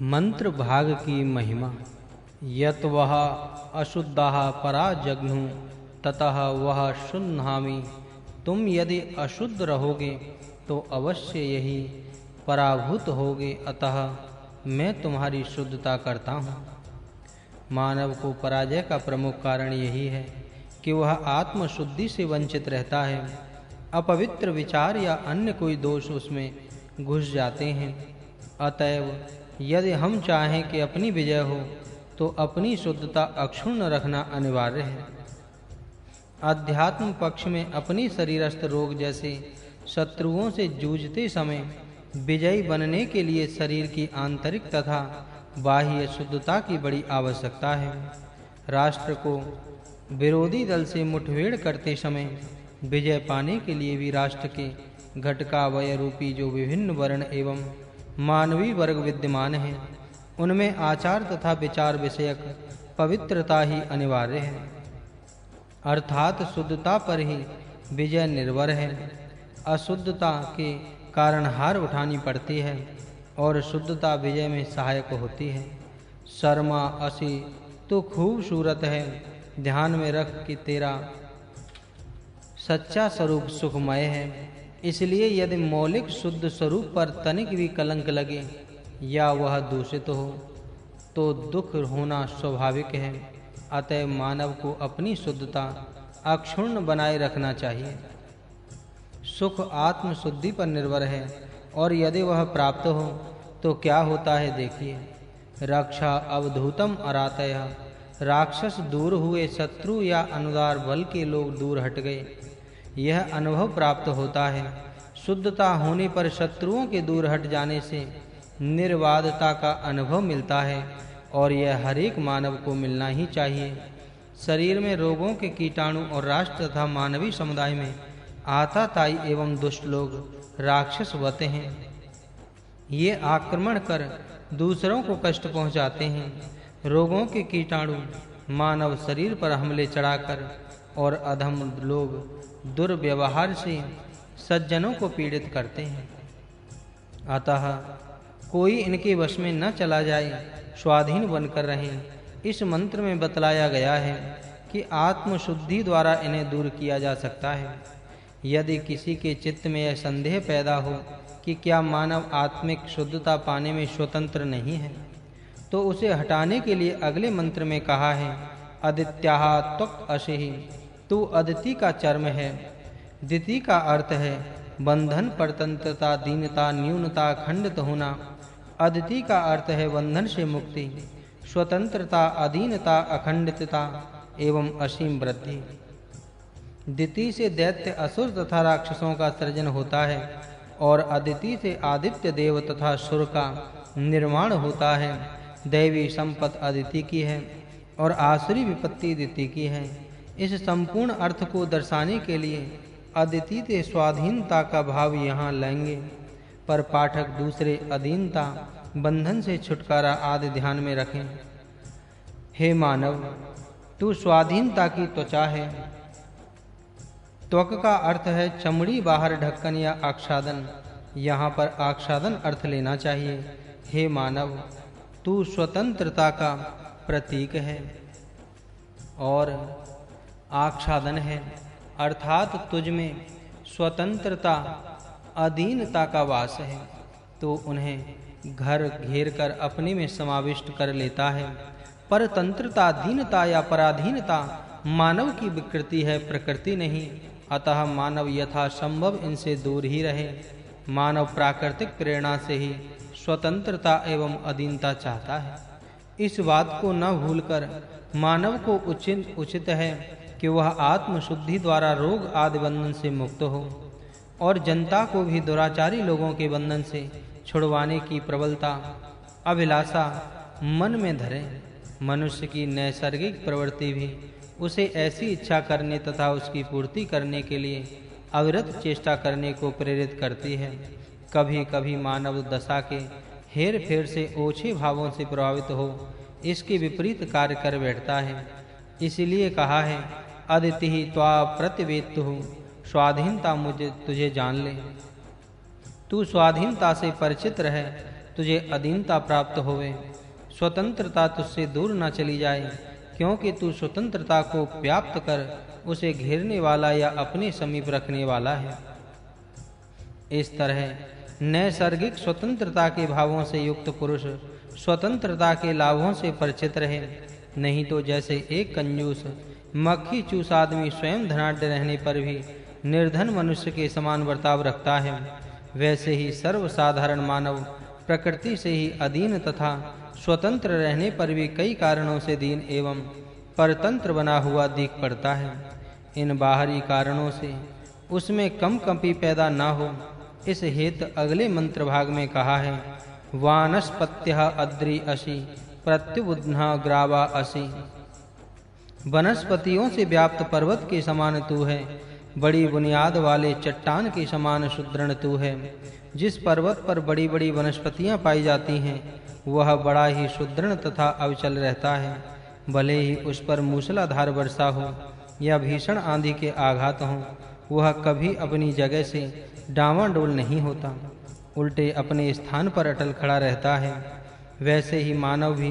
मंत्र भाग की महिमा। यत वह अशुद्धाः परा जघ्नु ततः वह शुन्नामि। तुम यदि अशुद्ध रहोगे तो अवश्य यही पराभूत होगे, अतः मैं तुम्हारी शुद्धता करता हूँ। मानव को पराजय का प्रमुख कारण यही है कि वह आत्मशुद्धि से वंचित रहता है। अपवित्र विचार या अन्य कोई दोष उसमें घुस जाते हैं। अतएव यदि हम चाहें कि अपनी विजय हो तो अपनी शुद्धता अक्षुण्ण रखना अनिवार्य है। अध्यात्म पक्ष में अपनी शरीरस्थ रोग जैसे शत्रुओं से जूझते समय विजयी बनने के लिए शरीर की आंतरिक तथा बाह्य शुद्धता की बड़ी आवश्यकता है। राष्ट्र को विरोधी दल से मुठभेड़ करते समय विजय पाने के लिए भी राष्ट्र के घटकावय रूपी जो विभिन्न वर्ण एवं मानवीय वर्ग विद्यमान हैं, उनमें आचार तथा विचार विषयक पवित्रता ही अनिवार्य है। अर्थात शुद्धता पर ही विजय निर्भर है। अशुद्धता के कारण हार उठानी पड़ती है और शुद्धता विजय में सहायक होती है। शर्मा असी तो खूबसूरत है, ध्यान में रख कि तेरा सच्चा स्वरूप सुखमय है। इसलिए यदि मौलिक शुद्ध स्वरूप पर तनिक भी कलंक लगे या वह दूषित हो तो दुख होना स्वाभाविक है। अतः मानव को अपनी शुद्धता अक्षुण्ण बनाए रखना चाहिए। सुख आत्म शुद्धि पर निर्भर है और यदि वह प्राप्त हो तो क्या होता है देखिए। रक्षा अवधूतम अरातयः, राक्षस दूर हुए, शत्रु या अनुदार बल के लोग दूर हट गए, यह अनुभव प्राप्त होता है। शुद्धता होने पर शत्रुओं के दूर हट जाने से निर्वाधता का अनुभव मिलता है और यह हर एक मानव को मिलना ही चाहिए। शरीर में रोगों के कीटाणु और राष्ट्र तथा मानवीय समुदाय में आताताई एवं दुष्ट लोग राक्षस होते हैं। ये आक्रमण कर दूसरों को कष्ट पहुंचाते हैं। रोगों के कीटाणु मानव शरीर पर हमले चढ़ाकर और अधम लोग दुर्व्यवहार से सज्जनों को पीड़ित करते हैं। अतः कोई इनके वश में न चला जाए, स्वाधीन बनकर रहें। इस मंत्र में बतलाया गया है कि आत्मशुद्धि द्वारा इन्हें दूर किया जा सकता है। यदि किसी के चित्त में यह संदेह पैदा हो कि क्या मानव आत्मिक शुद्धता पाने में स्वतंत्र नहीं है, तो उसे हटाने के लिए अगले मंत्र में कहा है, अदित्याः त्वक् अशिः, तू अदिति का चर्म है। दिति का अर्थ है बंधन, परतंत्रता, दीनता, न्यूनता, खंडित होना। अदिति का अर्थ है बंधन से मुक्ति, स्वतंत्रता, अधीनता, अखंडितता एवं असीम वृद्धि। दिति से दैत्य, असुर तथा राक्षसों का सृजन होता है और अदिति से आदित्य देव तथा सुर का निर्माण होता है। दैवी संपत्ति अदिति की है और आसुरी विपत्ति दिति की है। इस संपूर्ण अर्थ को दर्शाने के लिए अदिति से स्वाधीनता का भाव यहाँ लेंगे, पर पाठक दूसरे अधीनता, बंधन से छुटकारा आदि ध्यान में रखें। हे मानव, तू स्वाधीनता की त्वचा है। त्वक का अर्थ है चमड़ी, बाहर ढक्कन या आच्छादन। यहाँ पर आच्छादन अर्थ लेना चाहिए। हे मानव, तू स्वतंत्रता का प्रतीक है और आच्छादन है, अर्थात तुझ में स्वतंत्रता, अधीनता का वास है, तो उन्हें घर घेर कर अपने में समाविष्ट कर लेता है। परतंत्रता, दीनता या पराधीनता मानव की विकृति है, प्रकृति नहीं। अतः मानव यथासंभव इनसे दूर ही रहे। मानव प्राकृतिक प्रेरणा से ही स्वतंत्रता एवं अधीनता चाहता है। इस बात को न भूलकर मानव को उचित है कि वह आत्मशुद्धि द्वारा रोग आदि बंधन से मुक्त हो और जनता को भी दुराचारी लोगों के बंधन से छुड़वाने की प्रबलता, अभिलाषा मन में धरे। मनुष्य की नैसर्गिक प्रवृत्ति भी उसे ऐसी इच्छा करने तथा उसकी पूर्ति करने के लिए अविरत चेष्टा करने को प्रेरित करती है। कभी-कभी मानव दशा के हेर फेर से ओछे भावों से प्रभावित हो इसके विपरीत कार्य कर बैठता है। इसलिए कहा है, अदिति त्वा प्रतिवेत्तुः, स्वाधीनता मुझे तुझे जान ले। तू स्वाधीनता से परिचित रहे तुझे अधीनता प्राप्त होवे, स्वतंत्रता तुझसे दूर न चली जाए, क्योंकि तू स्वतंत्रता को व्याप्त कर उसे घेरने वाला या अपने समीप रखने वाला है। इस तरह नैसर्गिक स्वतंत्रता के भावों से युक्त पुरुष स्वतंत्रता के लाभों से परिचित रहे, नहीं तो जैसे एक कंजूस मक्खी चूस आदमी स्वयं धनाढ्य रहने पर भी निर्धन मनुष्य के समान बर्ताव रखता है, वैसे ही सर्वसाधारण मानव प्रकृति से ही अधीन तथा स्वतंत्र रहने पर भी कई कारणों से दीन एवं परतंत्र बना हुआ दिख पड़ता है। इन बाहरी कारणों से उसमें कंपी पैदा न हो, इस हेतु अगले मंत्र भाग में कहा है, वानस्पत्यः अद्रि असि प्रत्युबुध्ना ग्रावा असि। वनस्पतियों से व्याप्त पर्वत के समान तू है, बड़ी बुनियाद वाले चट्टान के समान सुदृढ़ तू है। जिस पर्वत पर बड़ी-बड़ी वनस्पतियां पाई जाती हैं, वह बड़ा ही सुदृढ़ तथा अविचल रहता है, भले ही उस पर मूसलाधार वर्षा हो या भीषण आंधी के आघात हों, वह कभी अपनी जगह से डांवाडोल नहीं होता, उल्टे अपने स्थान पर अटल खड़ा रहता है। वैसे ही मानव भी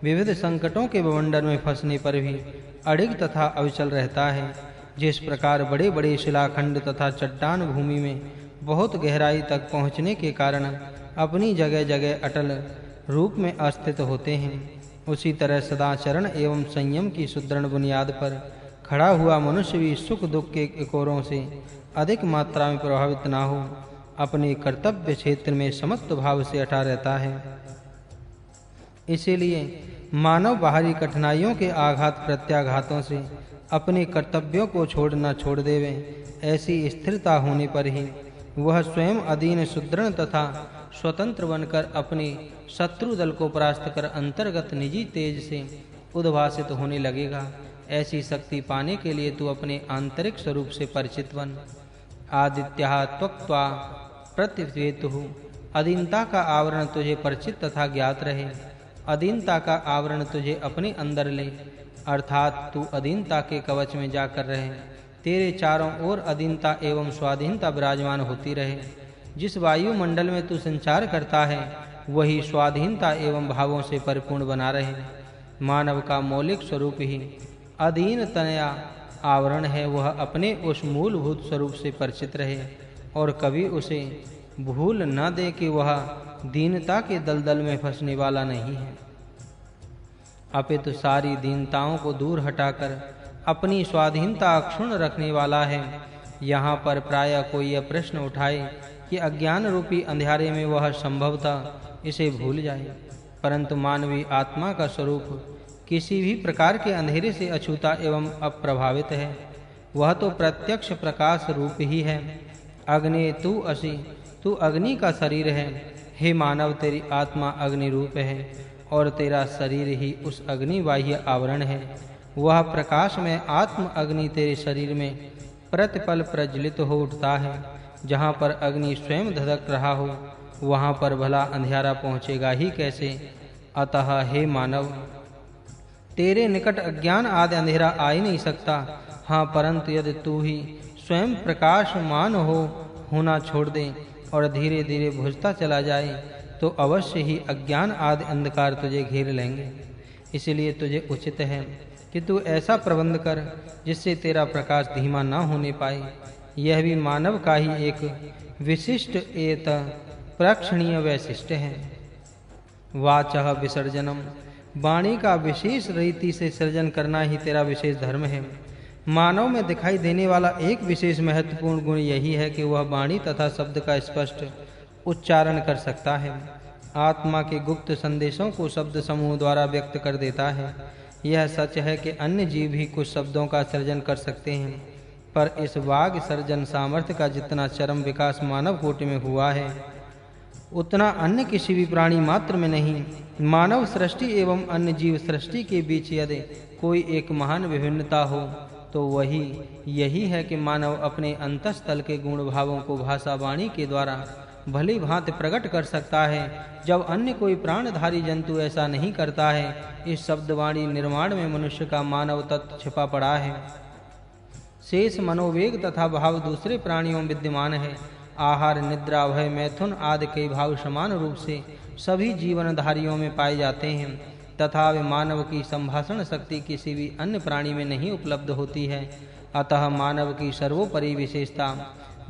विविध संकटों के बवंडर में फंसने पर भी अडिग तथा अविचल रहता है। जिस प्रकार बड़े-बड़े शिलाखंड तथा चट्टान भूमि में बहुत गहराई तक पहुँचने के कारण अपनी जगह-जगह अटल रूप में अस्थित होते हैं, उसी तरह सदाचरण एवं संयम की सुदृढ़ बुनियाद पर खड़ा हुआ मनुष्य भी सुख दुख के एकोरों से अधिक मात्रा में प्रभावित ना हो, अपने कर्तव्य क्षेत्र में समत्व भाव से अटा रहता है। इसीलिए मानव बाहरी कठिनाइयों के आघात प्रत्याघातों से अपने कर्तव्यों को छोड़ देवे, ऐसी स्थिरता होने पर ही वह स्वयं अधीन सुदृढ़ तथा स्वतंत्र बनकर अपने शत्रु दल को परास्त कर अंतर्गत निजी तेज से उद्भासित होने लगेगा। ऐसी शक्ति पाने के लिए तू अपने आंतरिक स्वरूप से परिचित बन। आदित्यः त्वक्त्वा प्रतिवेतुः। अधीनता का आवरण तुझे परिचित तथा ज्ञात रहे, अधीनता का आवरण तुझे अपने अंदर ले, अर्थात तू अधीनता के कवच में जाकर रहे, तेरे चारों ओर अधीनता एवं स्वाधीनता विराजमान होती रहे। जिस वायुमंडल में तू संचार करता है, वही स्वाधीनता एवं भावों से परिपूर्ण बना रहे। मानव का मौलिक स्वरूप ही अधीन तनया आवरण है, वह अपने उस मूलभूत स्वरूप से परिचित रहे और कभी उसे भूल न दे कि वह दीनता के दलदल में फंसने वाला नहीं है, अपितु सारी दीनताओं को दूर हटाकर अपनी स्वाधीनता अक्षुण्ण रखने वाला है। यहाँ पर प्रायः कोई यह प्रश्न उठाए कि अज्ञान रूपी अंधेरे में वह संभवतः इसे भूल जाए, परंतु मानवीय आत्मा का स्वरूप किसी भी प्रकार के अंधेरे से अछूता एवं अप्रभावित है। वह तो प्रत्यक्ष प्रकाश रूप ही है। अग्नि तू असि, तू अग्नि का शरीर है। हे मानव, तेरी आत्मा अग्नि रूप है और तेरा शरीर ही उस अग्नि बाह्य आवरण है। वह प्रकाश में आत्म अग्नि तेरे शरीर में प्रतिपल प्रज्वलित हो उठता है। जहाँ पर अग्नि स्वयं धधक रहा हो, वहाँ पर भला अंधेरा पहुँचेगा ही कैसे? अतः हे मानव, तेरे निकट अज्ञान आदि अंधेरा आ ही नहीं सकता। हाँ, परंतु यदि तू ही स्वयं प्रकाशमान होना छोड़ दे और धीरे-धीरे बुझता चला जाए, तो अवश्य ही अज्ञान आदि अंधकार तुझे घेर लेंगे। इसलिए तुझे उचित है कि तू ऐसा प्रबंध कर जिससे तेरा प्रकाश धीमा न होने पाए। यह भी मानव का ही एक विशिष्ट एत प्रेक्षणीय वैशिष्ट्य है। वाचः विसर्जनम, वाणी का विशेष रीति से सृजन करना ही तेरा विशेष धर्म है। मानव में दिखाई देने वाला एक विशेष महत्वपूर्ण गुण यही है कि वह वाणी तथा शब्द का स्पष्ट उच्चारण कर सकता है। आत्मा के गुप्त संदेशों को शब्द समूह द्वारा व्यक्त कर देता है। यह सच है कि अन्य जीव भी कुछ शब्दों का सृजन कर सकते हैं, पर इस वाग सर्जन सामर्थ्य का जितना चरम विकास मानव कोटि में हुआ है, उतना अन्य किसी भी प्राणी मात्र में नहीं। मानव सृष्टि एवं अन्य जीव सृष्टि के बीच यदि कोई एक महान विभिन्नता हो, तो वही यही है कि मानव अपने अंतःस्थल के गुण भावों को भाषा वाणी के द्वारा भली भांति प्रकट कर सकता है, जब अन्य कोई प्राणधारी जंतु ऐसा नहीं करता है। इस शब्दवाणी निर्माण में मनुष्य का मानव तत्व छिपा पड़ा है। शेष मनोवेग तथा भाव दूसरे प्राणियों में विद्यमान है। आहार, निद्रा, भय, मैथुन आदि कई भाव समान रूप से सभी जीवनधारियों में पाए जाते हैं तथा वे मानव की संभाषण शक्ति किसी भी अन्य प्राणी में नहीं उपलब्ध होती है। अतः मानव की सर्वोपरि विशेषता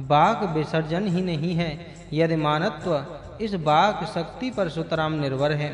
वाक् विसर्जन ही नहीं है। यदि मानवत्व इस वाक् शक्ति पर सुतराम निर्भर है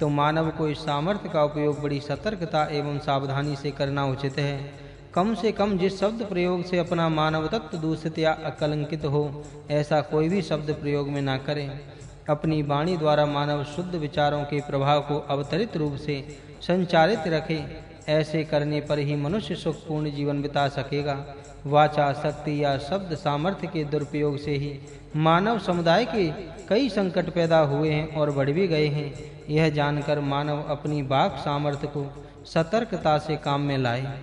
तो मानव को इस सामर्थ्य का उपयोग बड़ी सतर्कता एवं सावधानी से करना उचित है। कम से कम जिस शब्द प्रयोग से अपना मानव तत्व दूषित या अकलंकित हो, ऐसा कोई भी शब्द प्रयोग में ना करें। अपनी वाणी द्वारा मानव शुद्ध विचारों के प्रभाव को अवतरित रूप से संचारित रखे। ऐसे करने पर ही मनुष्य सुखपूर्ण जीवन बिता सकेगा। वाचा शक्ति या शब्द सामर्थ्य के दुरुपयोग से ही मानव समुदाय के कई संकट पैदा हुए हैं और बढ़ भी गए हैं। यह जानकर मानव अपनी वाक् सामर्थ्य को सतर्कता से काम में लाए।